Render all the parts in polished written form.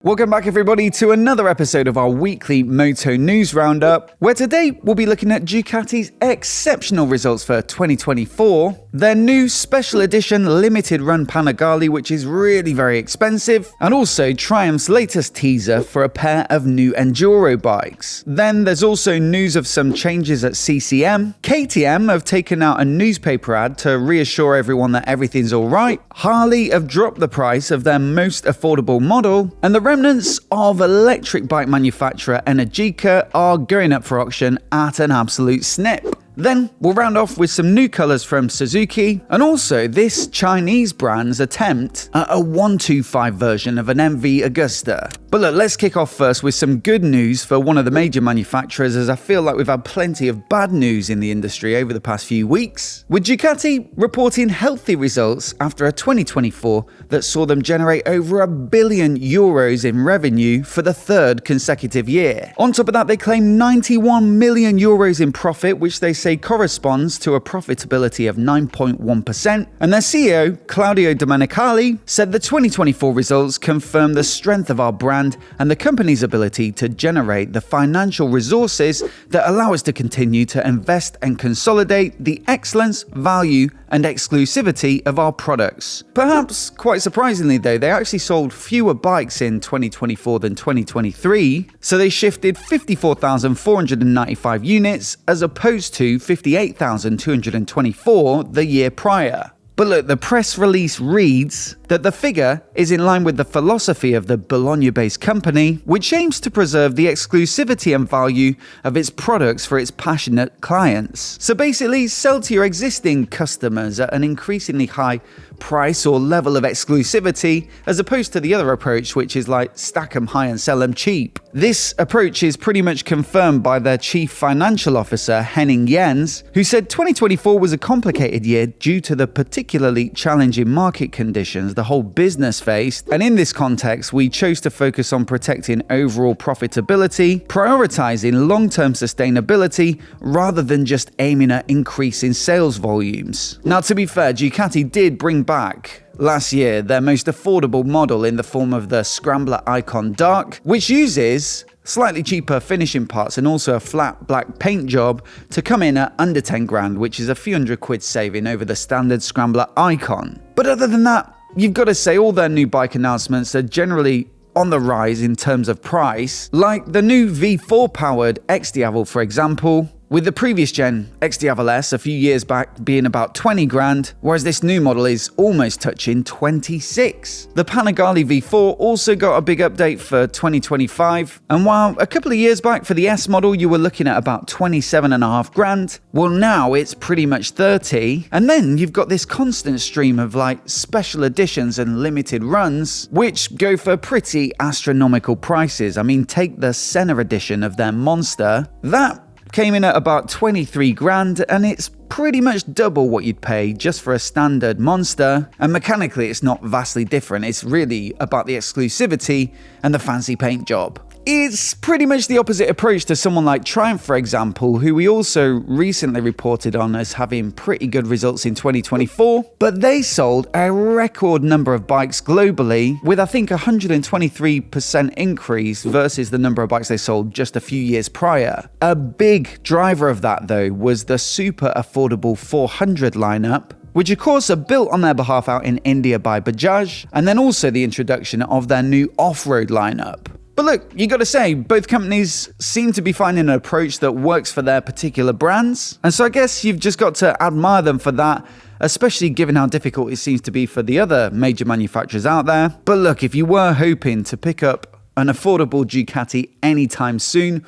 Welcome back everybody to another episode of our weekly Moto News Roundup, where today we'll be looking at Ducati's exceptional results for 2024, their new special edition limited run Panigale, which is really very expensive, and also Triumph's latest teaser for a pair of new Enduro bikes. Then there's also news of some changes at CCM, KTM have taken out a newspaper ad to reassure everyone that everything's alright, Harley have dropped the price of their most affordable model, and the remnants of electric bike manufacturer Energica are going up for auction at an absolute snip. Then we'll round off with some new colours from Suzuki and also this Chinese brand's attempt at a 125 version of an MV Agusta. But look, let's kick off first with some good news for one of the major manufacturers, as I feel like we've had plenty of bad news in the industry over the past few weeks, with Ducati reporting healthy results after a 2024 that saw them generate over €1 billion in revenue for the third consecutive year. On top of that, they claim €91 million in profit, which they say corresponds to a profitability of 9.1%, and their CEO, Claudio Domenicali, said the 2024 results confirm the strength of our brand and the company's ability to generate the financial resources that allow us to continue to invest and consolidate the excellence, value, and exclusivity of our products. Perhaps quite surprisingly though, they actually sold fewer bikes in 2024 than 2023, so they shifted 54,495 units as opposed to 58,224 the year prior. But look, the press release reads that the figure is in line with the philosophy of the Bologna-based company, which aims to preserve the exclusivity and value of its products for its passionate clients. So basically, sell to your existing customers at an increasingly high price or level of exclusivity, as opposed to the other approach, which is like stack them high and sell them cheap. This approach is pretty much confirmed by their chief financial officer, Henning Jens, who said 2024 was a complicated year due to the particularly challenging market conditions the whole business faced, and in this context we chose to focus on protecting overall profitability, prioritizing long-term sustainability rather than just aiming at increasing sales volumes. Now, to be fair, Ducati did bring back last year their most affordable model in the form of the Scrambler Icon Dark, which uses slightly cheaper finishing parts and also a flat black paint job to come in at under 10 grand, which is a few £100 saving over the standard Scrambler Icon. But other than that, you've got to say all their new bike announcements are generally on the rise in terms of price, like the new V4 powered X-Diavel, for example, with the previous gen X-Diavel S a few years back being about 20 grand, whereas this new model is almost touching 26. The Panigale V4 also got a big update for 2025, and while a couple of years back for the S model you were looking at about 27.5 grand, well now it's pretty much 30, and then you've got this constant stream of like special editions and limited runs, which go for pretty astronomical prices. I mean, take the Senna edition of their Monster, that came in at about 23 grand, and it's pretty much double what you'd pay just for a standard Monster, and mechanically it's not vastly different. It's really about the exclusivity and the fancy paint job. It's pretty much the opposite approach to someone like Triumph, for example, who we also recently reported on as having pretty good results in 2024, but they sold a record number of bikes globally, with I think 123% increase versus the number of bikes they sold just a few years prior. A big driver of that though was the super affordable 400 lineup, which of course are built on their behalf out in India by Bajaj, and then also the introduction of their new off-road lineup. But look, you gotta say, both companies seem to be finding an approach that works for their particular brands, and so I guess you've just got to admire them for that, especially given how difficult it seems to be for the other major manufacturers out there. But look, if you were hoping to pick up an affordable Ducati anytime soon,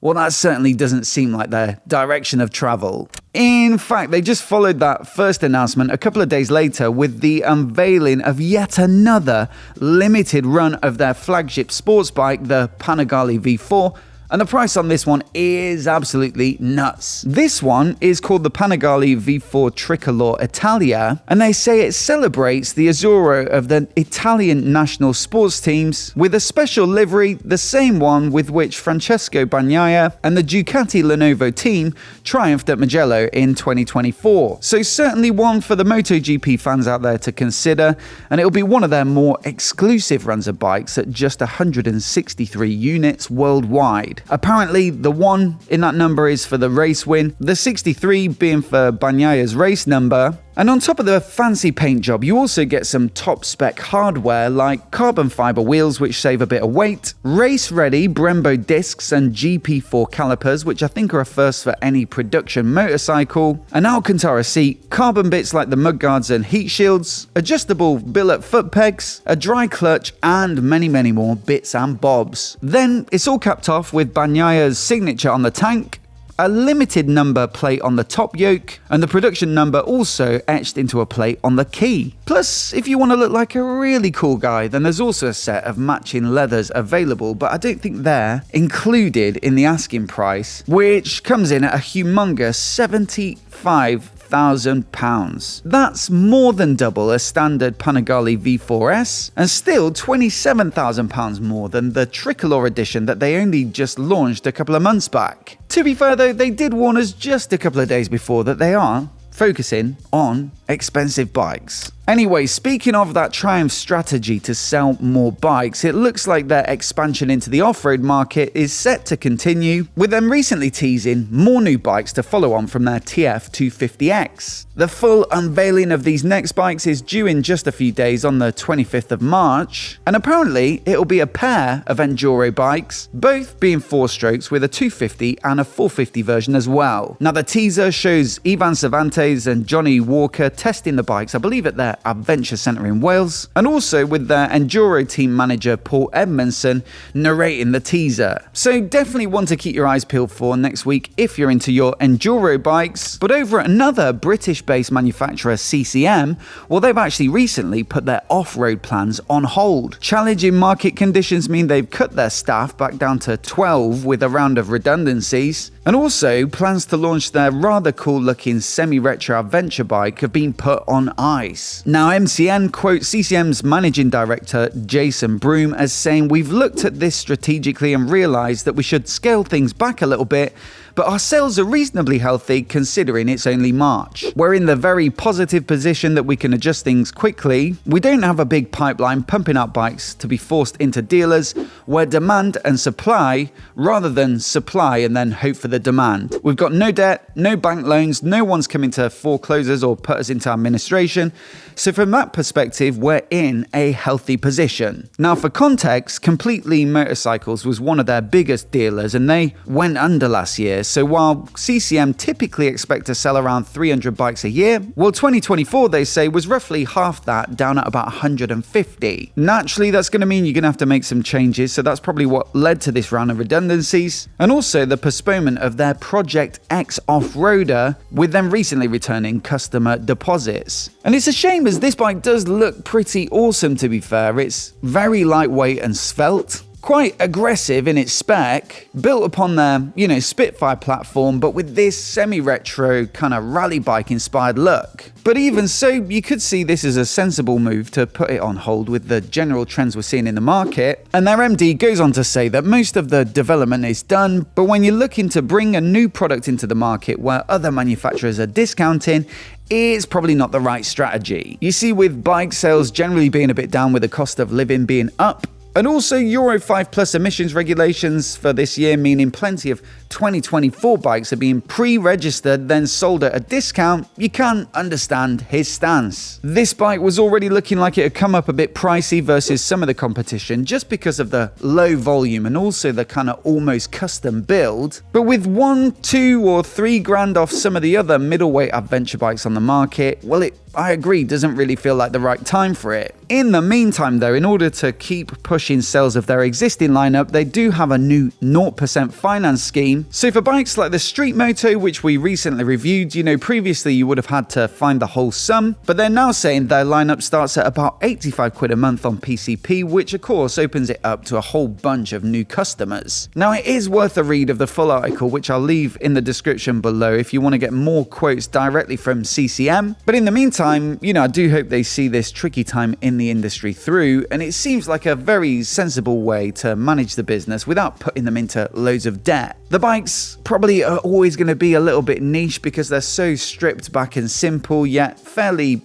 well, that certainly doesn't seem like their direction of travel. In fact, they just followed that first announcement a couple of days later with the unveiling of yet another limited run of their flagship sports bike, the Panigale V4, And the price on this one is absolutely nuts. This one is called the Panigale V4 Tricolor Italia, and they say it celebrates the Azzurro of the Italian national sports teams with a special livery, the same one with which Francesco Bagnaia and the Ducati Lenovo team triumphed at Mugello in 2024. So certainly one for the MotoGP fans out there to consider, and it'll be one of their more exclusive runs of bikes at just 163 units worldwide. Apparently, the 1 in that number is for the race win, the 63 being for Bagnaia's race number. And on top of the fancy paint job, you also get some top spec hardware like carbon fiber wheels which save a bit of weight, race ready Brembo discs and GP4 calipers, which I think are a first for any production motorcycle, an Alcantara seat, carbon bits like the mudguards and heat shields, adjustable billet foot pegs, a dry clutch, and many more bits and bobs. Then it's all capped off with Bagnaia's signature on the tank, a limited number plate on the top yoke, and the production number also etched into a plate on the key. Plus, if you want to look like a really cool guy, then there's also a set of matching leathers available, but I don't think they're included in the asking price, which comes in at a humongous £75,000. That's more than double a standard Panigale V4S, and still £27,000 more than the Tricolor edition that they only just launched a couple of months back. To be fair though, they did warn us just a couple of days before that they are focusing on expensive bikes. Anyway, speaking of that Triumph strategy to sell more bikes, it looks like their expansion into the off-road market is set to continue, with them recently teasing more new bikes to follow on from their TF250X. The full unveiling of these next bikes is due in just a few days on the 25th of March, and apparently it'll be a pair of Enduro bikes, both being 4-strokes with a 250 and a 450 version as well. Now the teaser shows Ivan Cervantes and Johnny Walker testing the bikes, I believe at their Adventure Centre in Wales, and also with their Enduro team manager Paul Edmondson narrating the teaser. So definitely one to keep your eyes peeled for next week if you're into your Enduro bikes. But over at another British-based manufacturer, CCM, well, they've actually recently put their off-road plans on hold. Challenging market conditions mean they've cut their staff back down to 12 with a round of redundancies, and also plans to launch their rather cool looking semi-retro adventure bike have been put on ice. Now MCN quotes CCM's managing director Jason Broom as saying, "We've looked at this strategically and realised that we should scale things back a little bit, but our sales are reasonably healthy considering it's only March. We're in the very positive position that we can adjust things quickly. We don't have a big pipeline pumping out bikes to be forced into dealers where demand and supply rather than supply and then hope for the demand. We've got no debt, no bank loans, no one's coming to foreclosures or put us into administration. So from that perspective, we're in a healthy position." Now for context, Completely Motorcycles was one of their biggest dealers and they went under last year. So while CCM typically expect to sell around 300 bikes a year, well 2024 they say was roughly half that, down at about 150. Naturally that's going to mean you're going to have to make some changes, so that's probably what led to this round of redundancies, and also the postponement of their Project X off-roader, with them recently returning customer deposits. And it's a shame as this bike does look pretty awesome, to be fair. It's very lightweight and svelte, quite aggressive in its spec, built upon their, Spitfire platform, but with this semi-retro kind of rally bike inspired look. But even so, you could see this as a sensible move to put it on hold with the general trends we're seeing in the market. And their MD goes on to say that most of the development is done, but when you're looking to bring a new product into the market where other manufacturers are discounting, it's probably not the right strategy. You see, with bike sales generally being a bit down with the cost of living being up, and also Euro 5 Plus emissions regulations for this year, meaning plenty of 2024 bikes are being pre-registered, then sold at a discount, you can understand his stance. This bike was already looking like it had come up a bit pricey versus some of the competition just because of the low volume and also the kind of almost custom build. But with 1, 2 or 3 grand off some of the other middleweight adventure bikes on the market, well, it I agree, doesn't really feel like the right time for it. In the meantime though, in order to keep pushing sales of their existing lineup, they do have a new 0% finance scheme. So for bikes like the Street Moto, which we recently reviewed, previously you would have had to find the whole sum, but they're now saying their lineup starts at about 85 quid a month on PCP, which of course opens it up to a whole bunch of new customers. Now it is worth a read of the full article, which I'll leave in the description below if you want to get more quotes directly from CCM. But in the meantime, I do hope they see this tricky time in the industry through, and it seems like a very sensible way to manage the business without putting them into loads of debt. The bikes probably are always going to be a little bit niche because they're so stripped back and simple, yet fairly,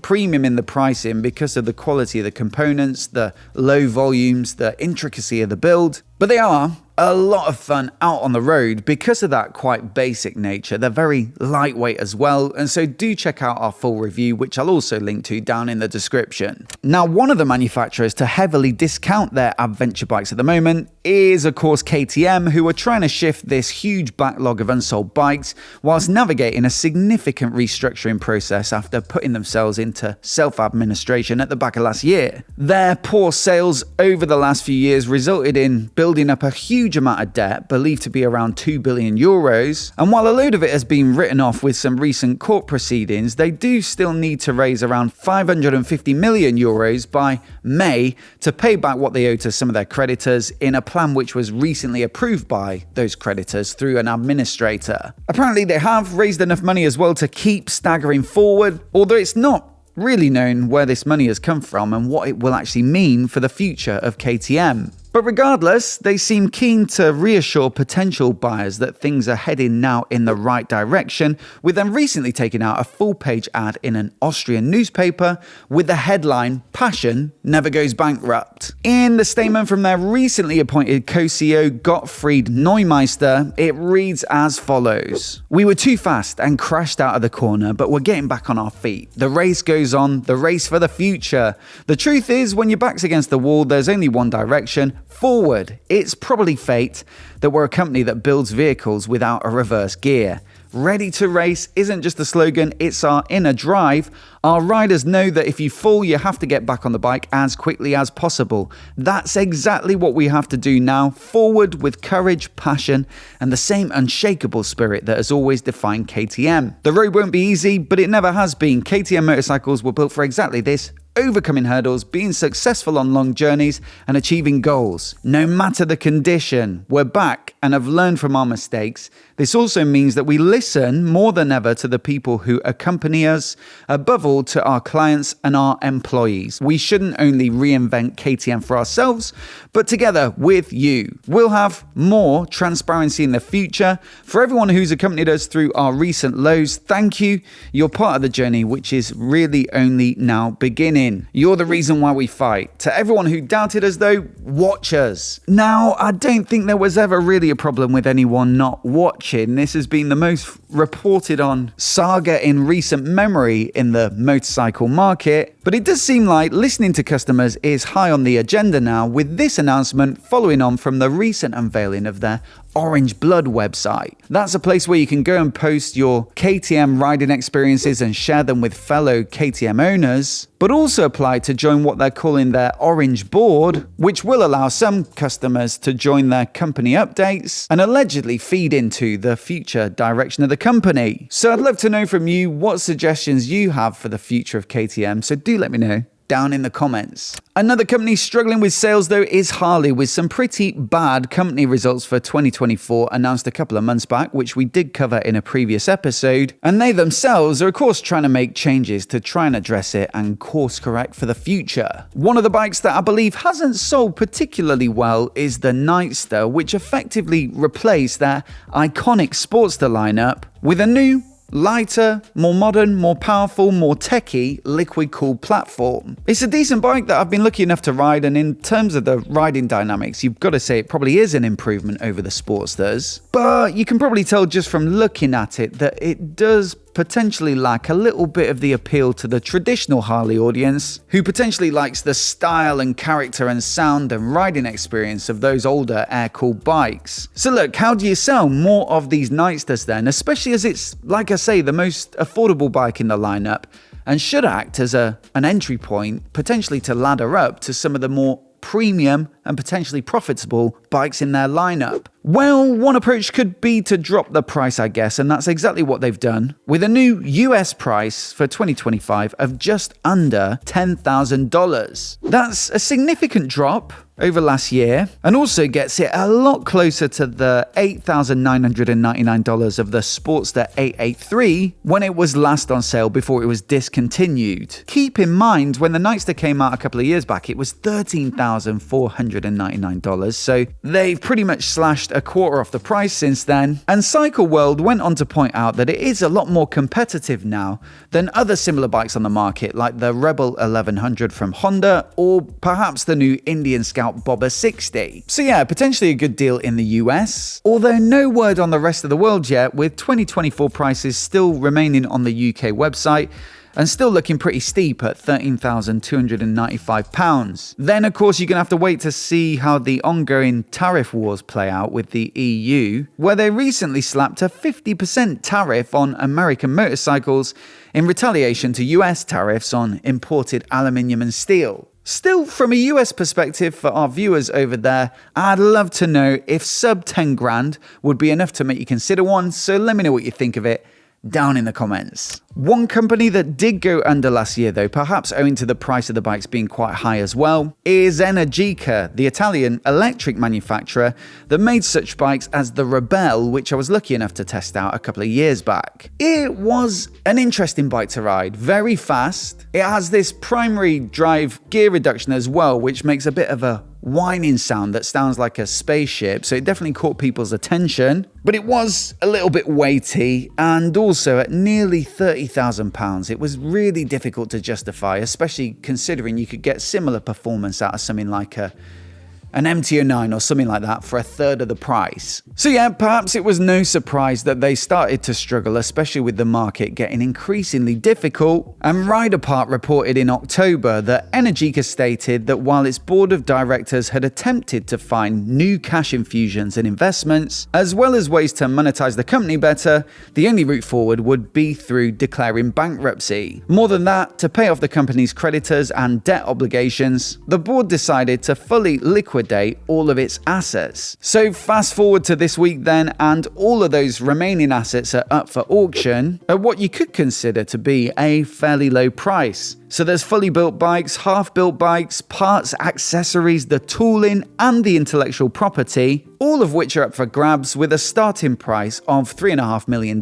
premium in the pricing because of the quality of the components, the low volumes, the intricacy of the build. But they are a lot of fun out on the road because of that quite basic nature. They're very lightweight as well, and so do check out our full review, which I'll also link to down in the description. Now, one of the manufacturers to heavily discount their adventure bikes at the moment is, of course, KTM, who are trying to shift this huge backlog of unsold bikes whilst navigating a significant restructuring process after putting themselves into self-administration at the back of last year. Their poor sales over the last few years resulted in building up a huge amount of debt, believed to be around 2 billion euros, and while a load of it has been written off with some recent court proceedings, they do still need to raise around 550 million euros by May to pay back what they owe to some of their creditors in a plan which was recently approved by those creditors through an administrator. Apparently they have raised enough money as well to keep staggering forward, although it's not really known where this money has come from and what it will actually mean for the future of KTM. But regardless, they seem keen to reassure potential buyers that things are heading now in the right direction, with them recently taking out a full-page ad in an Austrian newspaper with the headline, "Passion never goes bankrupt." In the statement from their recently appointed co-CEO Gottfried Neumeister, it reads as follows: "We were too fast and crashed out of the corner, but we're getting back on our feet. The race goes on, the race for the future. The truth is, when your back's against the wall, there's only one direction: forward. It's probably fate that we're a company that builds vehicles without a reverse gear. Ready to race isn't just a slogan, it's our inner drive. Our riders know that if you fall, you have to get back on the bike as quickly as possible. That's exactly what we have to do now, forward with courage, passion, and the same unshakable spirit that has always defined KTM. The road won't be easy, but it never has been. KTM motorcycles were built for exactly this: overcoming hurdles, being successful on long journeys, and achieving goals. No matter the condition, we're back and have learned from our mistakes. This also means that we listen more than ever to the people who accompany us, above all to our clients and our employees. We shouldn't only reinvent KTM for ourselves, but together with you. We'll have more transparency in the future. For everyone who's accompanied us through our recent lows, thank you. You're part of the journey, which is really only now beginning. You're the reason why we fight. To everyone who doubted us though, watch us." Now, I don't think there was ever really a problem with anyone not watching. This has been the most reported on saga in recent memory in the motorcycle market, but it does seem like listening to customers is high on the agenda now, with this announcement following on from the recent unveiling of their Orange Blood website. That's a place where you can go and post your KTM riding experiences and share them with fellow KTM owners, but also apply to join what they're calling their Orange Board, which will allow some customers to join their company updates and allegedly feed into the future direction of the company. So I'd love to know from you what suggestions you have for the future of KTM, so do let me know down in the comments. Another company struggling with sales though is Harley, with some pretty bad company results for 2024 announced a couple of months back, which we did cover in a previous episode, and they themselves are of course trying to make changes to try and address it and course correct for the future. One of the bikes that I believe hasn't sold particularly well is the Nightster, which effectively replaced their iconic Sportster lineup with a new, lighter, more modern, more powerful, more techy, liquid-cooled platform. It's a decent bike that I've been lucky enough to ride, and in terms of the riding dynamics, you've got to say it probably is an improvement over the Sportsters. But you can probably tell just from looking at it that it does potentially lack a little bit of the appeal to the traditional Harley audience, who potentially likes the style and character and sound and riding experience of those older air-cooled bikes. So look, how do you sell more of these Nightsters then, especially as it's, like I say, the most affordable bike in the lineup, and should act as an entry point, potentially to ladder up to some of the more premium and potentially profitable bikes in their lineup. Well, one approach could be to drop the price, I guess, and that's exactly what they've done, with a new US price for 2025 of just under $10,000. That's a significant drop over last year, and also gets it a lot closer to the $8,999 of the Sportster 883 when it was last on sale before it was discontinued. Keep in mind, when the Nightster came out a couple of years back, it was $13,499, so they've pretty much slashed a quarter off the price since then. And Cycle World went on to point out that it is a lot more competitive now than other similar bikes on the market, like the Rebel 1100 from Honda, or perhaps the new Indian Scout Bobber 60. So yeah, potentially a good deal in the US, although no word on the rest of the world yet, with 2024 prices still remaining on the UK website and still looking pretty steep at £13,295. Then, of course, you're going to have to wait to see how the ongoing tariff wars play out with the EU, where they recently slapped a 50% tariff on American motorcycles in retaliation to US tariffs on imported aluminium and steel. Still, from a US perspective, for our viewers over there, I'd love to know if sub 10 grand would be enough to make you consider one, so let me know what you think of it down in the comments. One company that did go under last year though, perhaps owing to the price of the bikes being quite high as well, is Energica, the Italian electric manufacturer that made such bikes as the Rebel, which I was lucky enough to test out a couple of years back. It was an interesting bike to ride, very fast. It has this primary drive gear reduction as well, which makes a bit of a whining sound that sounds like a spaceship, so it definitely caught people's attention. But it was a little bit weighty, and also at nearly £30,000, it was really difficult to justify, especially considering you could get similar performance out of something like an MT-09 or something like that for a third of the price. So yeah, perhaps it was no surprise that they started to struggle, especially with the market getting increasingly difficult. And Rider Part reported in October that Energica stated that while its board of directors had attempted to find new cash infusions and investments, as well as ways to monetize the company better, the only route forward would be through declaring bankruptcy. More than that, to pay off the company's creditors and debt obligations, the board decided to fully liquidate all of its assets. So fast forward to this week then, and all of those remaining assets are up for auction at what you could consider to be a fairly low price. So there's fully built bikes, half-built bikes, parts, accessories, the tooling, and the intellectual property, all of which are up for grabs with a starting price of $3.5 million,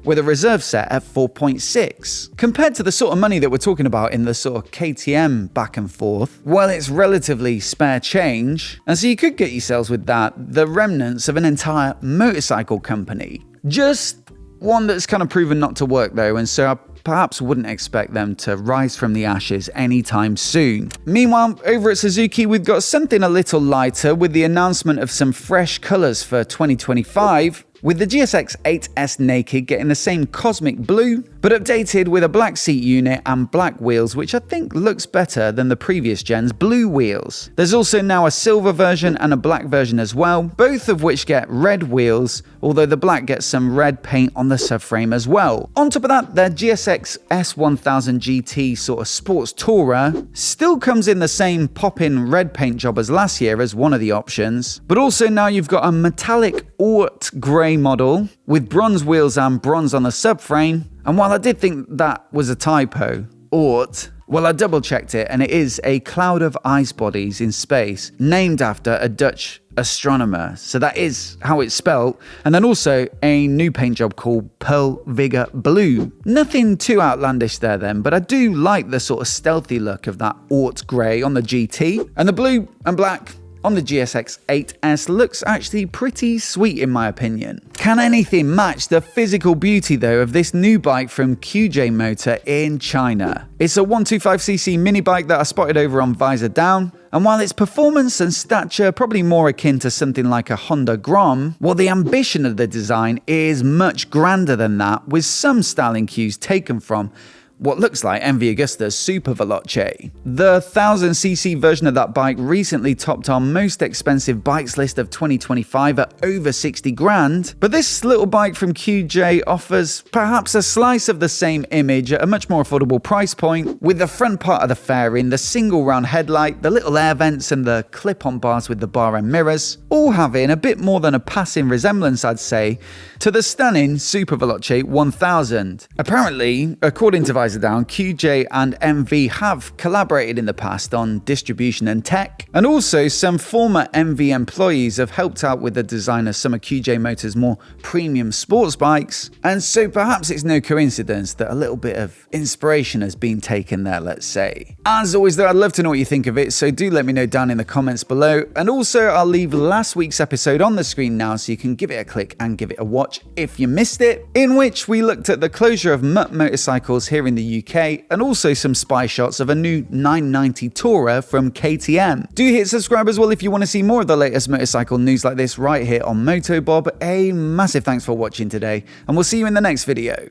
with a reserve set at 4.6. Compared to the sort of money that we're talking about in the sort of KTM back and forth, well, it's relatively spare change, and so you could get yourselves with that the remnants of an entire motorcycle company. Just one that's kind of proven not to work though, and so I perhaps wouldn't expect them to rise from the ashes anytime soon. Meanwhile, over at Suzuki, we've got something a little lighter with the announcement of some fresh colours for 2025, with the GSX-8S Naked getting the same cosmic blue, but updated with a black seat unit and black wheels, which I think looks better than the previous gen's blue wheels. There's also now a silver version and a black version as well, both of which get red wheels, although the black gets some red paint on the subframe as well. On top of that, the GSX S1000 GT sort of sports tourer still comes in the same pop-in red paint job as last year as one of the options, but also now you've got a metallic Ort grey model with bronze wheels and bronze on the subframe. And while I did think that was a typo, Ort, well, I double checked it and it is a cloud of ice bodies in space named after a Dutch astronomer. So that is how it's spelled. And then also a new paint job called Pearl Vigor Blue. Nothing too outlandish there then, but I do like the sort of stealthy look of that Ort grey on the GT, and the blue and black on the GSX-8S looks actually pretty sweet in my opinion. Can anything match the physical beauty though of this new bike from Chigee Motor in China? It's a 125cc mini bike that I spotted over on Visor Down, and while its performance and stature are probably more akin to something like a Honda Grom, well, the ambition of the design is much grander than that, with some styling cues taken from what looks like MV Agusta's Super Veloce. The 1000cc version of that bike recently topped our most expensive bikes list of 2025 at over 60 grand, but this little bike from Chigee offers perhaps a slice of the same image at a much more affordable price point, with the front part of the fairing, the single round headlight, the little air vents and the clip-on bars with the bar end mirrors, all having a bit more than a passing resemblance, I'd say, to the stunning Super Veloce 1000. Apparently, according to Down, Chigee and MV have collaborated in the past on distribution and tech, and also some former MV employees have helped out with the design of some of Chigee Motors' more premium sports bikes, and so perhaps it's no coincidence that a little bit of inspiration has been taken there, let's say. As always though, I'd love to know what you think of it, so do let me know down in the comments below, and also I'll leave last week's episode on the screen now so you can give it a click and give it a watch if you missed it, in which we looked at the closure of Mutt Motorcycles here in the UK, and also some spy shots of a new 990 Tourer from KTM. Do hit subscribe as well if you want to see more of the latest motorcycle news like this right here on MOTOBOB. A massive thanks for watching today, and we'll see you in the next video.